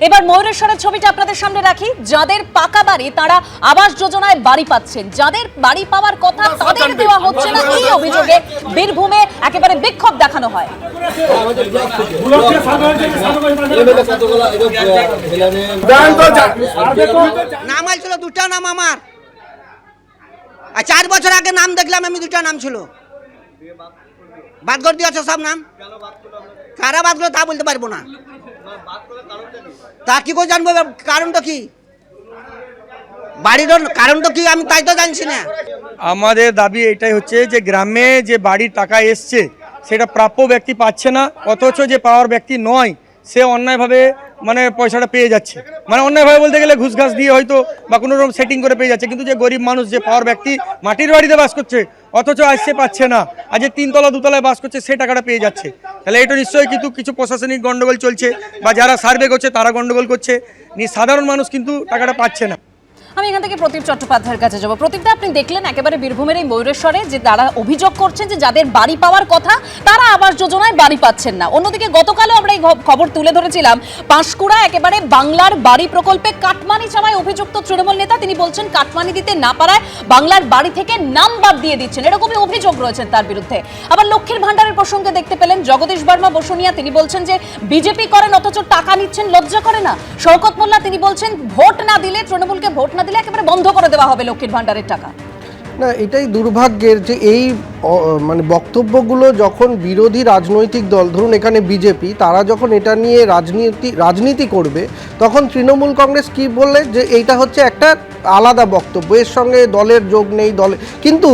এবার ময়ূরেশ্বরের ছবিটা আপনাদের সামনে রাখি। যাদের পাকা বাড়ি তারা আবাস যোজনায় বাড়ি পাচ্ছেন, যাদের বাড়ি পাওয়ার কথা তাদের দেওয়া হচ্ছে না, এই অভিযোগে বীরভূমে একেবারে বিক্ষোভ দেখানো হয়। নাম ছিল দুটা নাম আমার, আর 4 বছর আগে নাম দেখলাম আমি, দুটা নাম ছিল, বাদ করে দিয়েছে সব নাম। কারা বাদ করলো তা বলতে পারবো না, তা কি করে জানবো কারণটা কি, বাড়ির কারণটা কি আমি তাই তো জানছি না। আমাদের দাবি এটাই হচ্ছে যে গ্রামে যে বাড়ির টাকা এসছে সেটা প্রাপ্য ব্যক্তি পাচ্ছে না, অথচ যে পাওয়ার ব্যক্তি নয় সে অন্যায়ভাবে মানে পয়সাটা পেয়ে যাচ্ছে। মানে অন্যায়ভাবে বলতে গেলে ঘুষ ঘাস দিয়ে হয়তো বা কোনো রকম সেটিং করে পেয়ে যাচ্ছে, কিন্তু যে গরিব মানুষ যে পাওয়ার ব্যক্তি মাটির বাড়িতে বাস করছে অথচ আসছে পাচ্ছে না, আর যে 3 তলা 2 তলায় বাস করছে সে টাকাটা পেয়ে যাচ্ছে। তাহলে এটা নিশ্চয়ই কিন্তু কিছু প্রশাসনিক গন্ডগোল চলছে, বা যারা সার্ভে করছে তারা গন্ডগোল করছে, সাধারণ মানুষ কিন্তু টাকাটা পাচ্ছে না। আমি এখান থেকে প্রদীপ চট্টোপাধ্যায়ের কাছে যাবো। প্রদীপদা, আপনি দেখলেন একেবারে বীরভূমের এই ময়ূরেশ্বরে যে তারা অভিযোগ করছেন যে যাদের বাড়ি পাওয়ার কথা তারা আবাস যোজনায় বাড়ি পাচ্ছেন না। অন্যদিকে গতকালও আমরা এই খবর তুলে ধরেছিলাম, পাঁশকুড়া একেবারে বাংলার বাড়ি প্রকল্পে কাটমানি চাওয়ায় অভিযুক্ত তৃণমূল নেতা, তিনি বলছেন কাটমানি দিতে না পারায় বাংলার বাড়ি থেকে নাম বাদ দিয়ে দিচ্ছেন, এরকমই অভিযোগ রয়েছে তার বিরুদ্ধে। আবার লক্ষ্মীর ভান্ডারের প্রসঙ্গে দেখতে পেলেন জগদীশ বর্মা বসুনিয়া, তিনি বলছেন যে বিজেপি করেন অথচ টাকা নিচ্ছেন, লজ্জা করে না। শওকত মোল্লা তিনি বলছেন ভোট না দিলে, তৃণমূলকে ভোট না দিলে একেবারে বন্ধ করে দেওয়া হবে লক্ষ্মীর ভান্ডারের টাকা। না, এটাই দুর্ভাগ্যের যে এই মানে বক্তব্যগুলো যখন বিরোধী রাজনৈতিক দল, ধরুন এখানে বিজেপি, তারা যখন এটা নিয়ে রাজনীতি করবে, তখন তৃণমূল কংগ্রেস কি বললে যে এইটা হচ্ছে একটা আলাদা বক্তব্য, এর সঙ্গে দলের যোগ নেই দলে। কিন্তু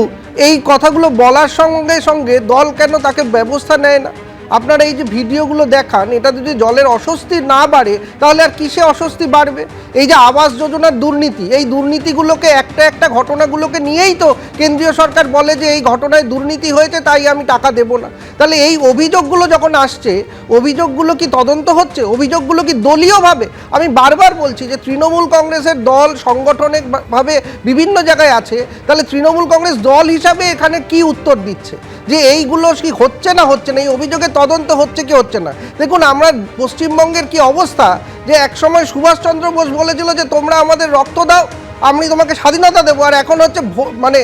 এই কথাগুলো বলার সঙ্গে সঙ্গে দল কেন তাকে ব্যবস্থা নেয় না? আপনারা এই যে ভিডিওগুলো দেখান, এটা যদি জলের অস্বস্তি না বাড়ে তাহলে আর কিসে অস্বস্তি বাড়বে? এই যে আবাস যোজনার দুর্নীতি, এই দুর্নীতিগুলোকে একটা ঘটনাগুলোকে নিয়েই তো কেন্দ্রীয় সরকার বলে যে এই ঘটনায় দুর্নীতি হয়েছে তাই আমি টাকা দেব না। তাহলে এই অভিযোগগুলো যখন আসছে, অভিযোগগুলো কি তদন্ত হচ্ছে? অভিযোগগুলো কি দলীয়ভাবে? আমি বারবার বলছি যে তৃণমূল কংগ্রেসের দল সাংগঠনিকভাবে বিভিন্ন জায়গায় আছে, তাহলে তৃণমূল কংগ্রেস দল হিসাবে এখানে কি উত্তর দিচ্ছে যে এইগুলো কি হচ্ছে না হচ্ছে না, এই অভিযোগের তদন্ত হচ্ছে কি হচ্ছে না? দেখুন আমরা পশ্চিমবঙ্গের কি অবস্থা, যে একসময় সুভাষচন্দ্র বোস বলেছিল যে তোমরা আমাদের রক্ত দাও আমি তোমাকে স্বাধীনতা দেবো, আর এখন হচ্ছে মানে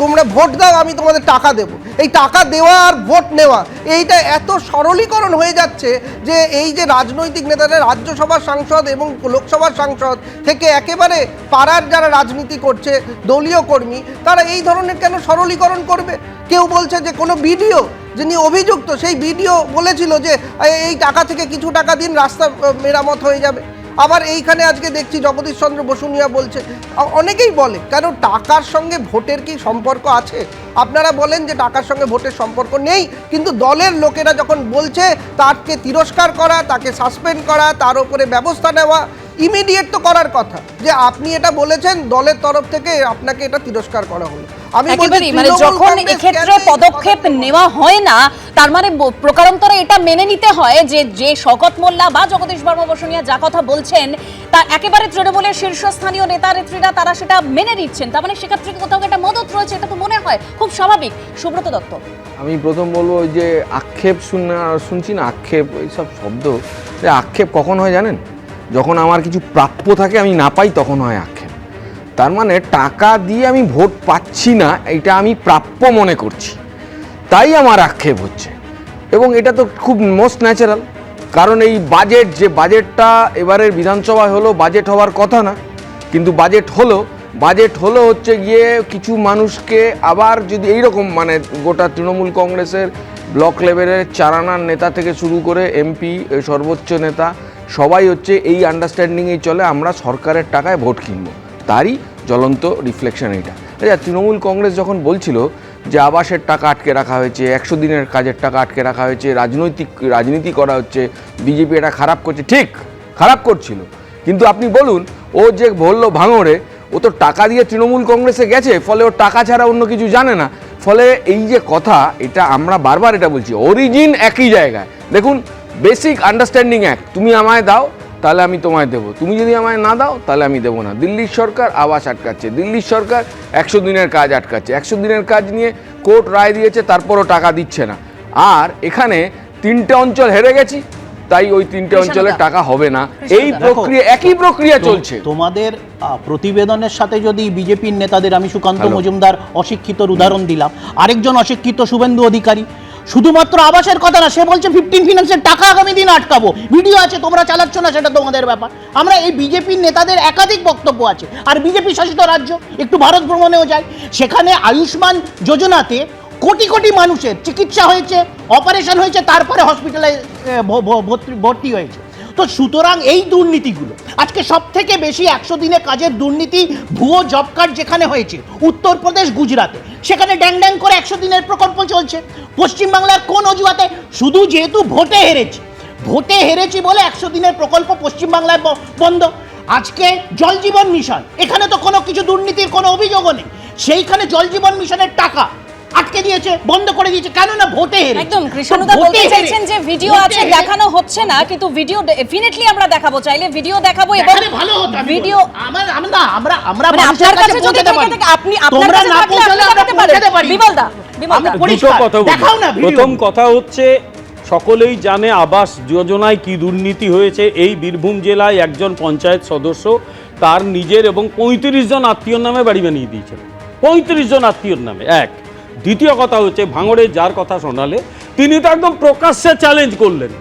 তোমরা ভোট দাও আমি তোমাদের টাকা দেবো। এই টাকা দেওয়া আর ভোট নেওয়া, এইটা এত সরলীকরণ হয়ে যাচ্ছে যে এই যে রাজনৈতিক নেতারা রাজ্যসভার সাংসদ এবং লোকসভার সাংসদ থেকে একেবারে পাড়ার যারা রাজনীতি করছে দলীয় কর্মী, তারা এই ধরনের কেন সরলীকরণ করবে? কেউ বলছে যে কোনো ভিডিও যিনি অভিযুক্ত সেই ভিডিও বলেছিল যে এই টাকা থেকে কিছু টাকা দিন রাস্তা মেরামত হয়ে যাবে। আবার এইখানে আজকে দেখছি জগদীশ চন্দ্র বসুনিয়া বলছে, অনেকেই বলে কেন টাকার সঙ্গে ভোটের কি সম্পর্ক আছে? আপনারা বলেন যে টাকার সঙ্গে ভোটের সম্পর্ক নেই, কিন্তু দলের লোকেরা যখন বলছে তাকে তিরস্কার করা, তাকে সাসপেন্ড করা, তার উপরে ব্যবস্থা নেওয়া ইমিডিয়েট তো করার কথা, যে আপনি এটা বলেছেন দলের তরফ থেকে আপনাকে এটা তিরস্কার করা হলো। আমি বলছি মানে যখন এক্ষেত্রে পদক্ষেপ নেওয়া হয় না, তার মানে প্রকারান্তরে এটা মেনে নিতে হয় যে শওকত মোল্লা বা জগদীশ বর্মা বসুনিয়া যা কথা বলছেন তা একেবারে তৃণমূলের শীর্ষস্থানীয় নেতা নেত্রীরা তারা সেটা মেনে নিচ্ছেন, তার মানে সেক্ষেত্রে কোথাও একটা মদত রয়েছে, এটা তো মনে হয় খুব স্বাভাবিক। সুব্রত দত্ত, আমি প্রথম বলবো ওই যে আক্ষেপ শুনছি না, আক্ষেপ এইসব শব্দ, আক্ষেপ কখন হয় জানেন? যখন আমার কিছু প্রাপ্য থাকে আমি না পাই তখন হয় আক্ষেপ। তার মানে টাকা দিয়ে আমি ভোট পাচ্ছি না, এটা আমি প্রাপ্য মনে করছি, তাই আমার আক্ষেপ হচ্ছে। এবং এটা তো খুব মোস্ট ন্যাচারাল, কারণ এই বাজেটটা এবারের বিধানসভায় হলো, বাজেট হওয়ার কথা না, কিন্তু বাজেট হলো হচ্ছে গিয়ে কিছু মানুষকে আবার যদি এইরকম মানে গোটা তৃণমূল কংগ্রেসের ব্লক লেভেলের চারানার নেতা থেকে শুরু করে এমপি সর্বোচ্চ নেতা সবাই হচ্ছে এই আন্ডারস্ট্যান্ডিংয়েই চলে, আমরা সরকারের টাকায় ভোট কিনবো, তারই জ্বলন্ত রিফ্লেকশন এইটা। তৃণমূল কংগ্রেস যখন বলছিল যে আবাসের টাকা আটকে রাখা হয়েছে, 100 দিনের কাজের টাকা আটকে রাখা হয়েছে, রাজনীতি করা হচ্ছে, বিজেপি এটা খারাপ করছে, ঠিক খারাপ করছিল, কিন্তু আপনি বলুন ও যে বললো ভাঙড়ে, ও তো টাকা দিয়ে তৃণমূল কংগ্রেসে গেছে, ফলে ও টাকা ছাড়া অন্য কিছু জানে না। ফলে এই যে কথা, এটা আমরা বারবার এটা বলছি, অরিজিন একই জায়গায়। দেখুন বেসিক আন্ডারস্ট্যান্ডিং এক, তুমি আমায় দাও তাহলে আমি তোমায় দেবো, তুমি যদি আমায় না দাও তাহলে আমি দেবো না। দিল্লির সরকার আবাস আটকাচ্ছে, দিল্লির সরকার 100 দিনের কাজ আটকাচ্ছে, 100 দিনের কাজ নিয়ে কোর্ট রায় দিয়েছে, তারপরও টাকা দিচ্ছে না। আর এখানে 3টে অঞ্চল হেরে গেছি, তাই ওই 3টে অঞ্চলে টাকা হবে না। এই কৃষ্ণদা। প্রক্রিয়া, একই প্রক্রিয়া চলছে। তোমাদের প্রতিবেদনের সাথে যদি বিজেপির নেতাদের, আমি সুকান্ত হ্যালো। মজুমদার অশিক্ষিতর উদাহরণ দিলাম, আরেকজন অশিক্ষিত শুভেন্দু অধিকারী, শুধুমাত্র আবাসের কথা না, সে বলছে 15 ফিনান্সের টাকা আগামী দিন আটকাবো, ভিডিও আছে, তোমরা চালাচ্ছ না, সেটা তোমাদের ব্যাপার। আমরা এই বিজেপির নেতাদের একাধিক বক্তব্য আছে। আর বিজেপি শাসিত রাজ্য, একটু ভারত ভ্রমণেও যায়, সেখানে আয়ুষ্মান যোজনাতে কোটি কোটি মানুষের চিকিৎসা হয়েছে, অপারেশন হয়েছে, তারপরে হসপিটালে ভর্তি হয়েছে। তো সুতরাং এই দুর্নীতিগুলো আজকে সব থেকে বেশি 100 দিনে কাজের দুর্নীতি, ভুয়ো জব কার্ড যেখানে হয়েছে উত্তরপ্রদেশ, গুজরাটে, সেখানে ড্যাং ড্যাং করে 100 দিনের প্রকল্প চলছে। পশ্চিমবাংলার কোন অজুহাতে? শুধু যেহেতু ভোটে হেরেছি বলে 100 দিনের প্রকল্প পশ্চিমবাংলায় বন্ধ। আজকে জল জীবন মিশন, এখানে তো কোনো কিছু দুর্নীতির কোনো অভিযোগও নেই, সেইখানে জল জীবন মিশনের টাকা আটকে দিয়েছে, বন্ধ করে দিয়েছে, কেন না ভোটে হেরে। একদম কৃষ্ণদা বলতে চাইছেন যে ভিডিও আছে, দেখানো হচ্ছে না, কিন্তু ভিডিও ডেফিনেটলি আমরা দেখাবো, চাইলে ভিডিও দেখাবো। এবং ভালো হতো ভিডিও আমরা মানে আপনার কাছে যদি থেকে থাকে, আপনি আপনার কাছে থাকলে আপনি দেখাতে পারেন। বিমলদা দুটো কথা বলি। দেখাও না ভিডিও। প্রথম কথা হচ্ছে, সকলেই জানে আবাস যোজনায় কি দুর্নীতি হয়েছে। এই বীরভূম জেলায় একজন পঞ্চায়েত সদস্য তার নিজের এবং 35 জন আত্মীয়র নামে বাড়ি বানিয়ে দিয়েছেন, 35 জন আত্মীয়র নামে। এক। দ্বিতীয় কথা হচ্ছে, ভাঙড়ে যার কথা শোনালে, তিনি তো একদম প্রকাশ্যে চ্যালেঞ্জ করলেন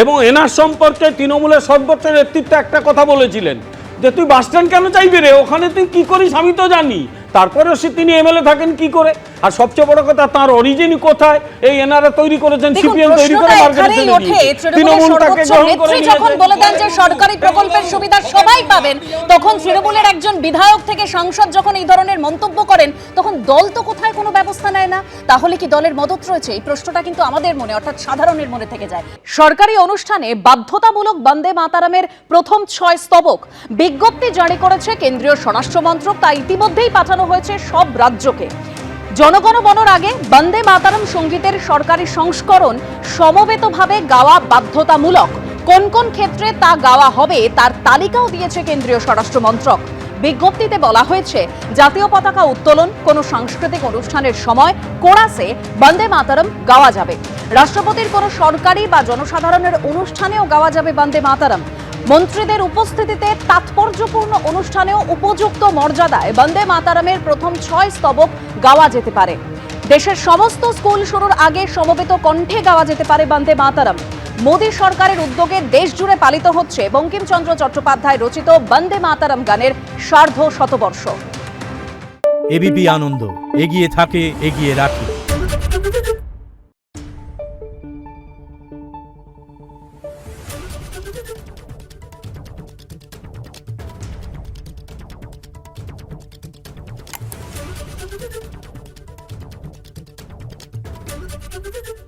এবং এনার সম্পর্কে তৃণমূলের সর্বোচ্চ নেতৃত্ব একটা কথা বলেছিলেন যে তুই বাস স্ট্যান্ড কেন চাইবি রে, ওখানে তুই কি করিস আমি তো জানি। তারপরেও তিনি এমএলএ থাকেন কি করে? আর সবচেয়ে বড় কথা, তার অরিজিনই কোথায়? এই এনারা তৈরি করেছেন, সিপিএম তৈরি করে মার্কেটে চলে গিয়েছে। তৃণমূল তাকে গ্রহণ করে নিয়েছে। যখন বলে দেন যে সরকারি প্রকল্পের সুবিধা সবাই পাবেন, তখন তৃণমূলের একজন বিধায়ক থেকে সাংসদ যখন এই ধরনের মন্তব্য করেন, তখন দল তো কোথায় কোনো ব্যবস্থা নেয় না। তাহলে কি দলের মদত রয়েছে? এই প্রশ্নটা কিন্তু আমাদের মনে, অর্থাৎ সাধারণের মনে থেকে যায়। সরকারি অনুষ্ঠানে বাধ্যতামূলক বন্দে মাতারামের প্রথম 6 স্তবক বিজ্ঞপ্তি জারি করেছে কেন্দ্রীয় স্বরাষ্ট্র মন্ত্রক, তা ইতিমধ্যেই পাঠানো হয়েছে সব রাজ্যকে। জনগণ মনর আগে বন্দে মাতারম সঙ্গীতের সরকারি সংস্করণ সমবেতভাবে গাওয়া বাধ্যতামূলক। কোন কোন ক্ষেত্রে তা গাওয়া হবে তার তালিকাও দিয়েছে কেন্দ্রীয় স্বরাষ্ট্র মন্ত্রক। বিজ্ঞপ্তিতে বলা হয়েছে, জাতীয় পতাকা উত্তোলন, কোনো সাংস্কৃতিক অনুষ্ঠানের সময় কোরাসে বন্দে মাতারম গাওয়া যাবে। রাষ্ট্রপতির কোনো সরকারি বা জনসাধারণের অনুষ্ঠানেও গাওয়া যাবে বন্দে মাতারম। মন্ত্রীদের উপস্থিতিতে তাৎপর্যপূর্ণ অনুষ্ঠানেও উপযুক্ত মর্যাদায় বন্দে মাতারমের প্রথম 6 স্তবক গাওয়া যেতে পারে। দেশের সমস্ত স্কুল শুরুর আগে সমবেত কণ্ঠে গাওয়া যেতে পারে বন্দে মাতারম। মোদী সরকারের উদ্যোগে দেশ জুড়ে পালিত হচ্ছে বঙ্কিমচন্দ্র চট্টোপাধ্যায় রচিত বন্দে মাতারম গানের সার্ধ শতবর্ষ। এবিপি আনন্দ, এগিয়ে থাকে, এগিয়ে রাখে। Thank you.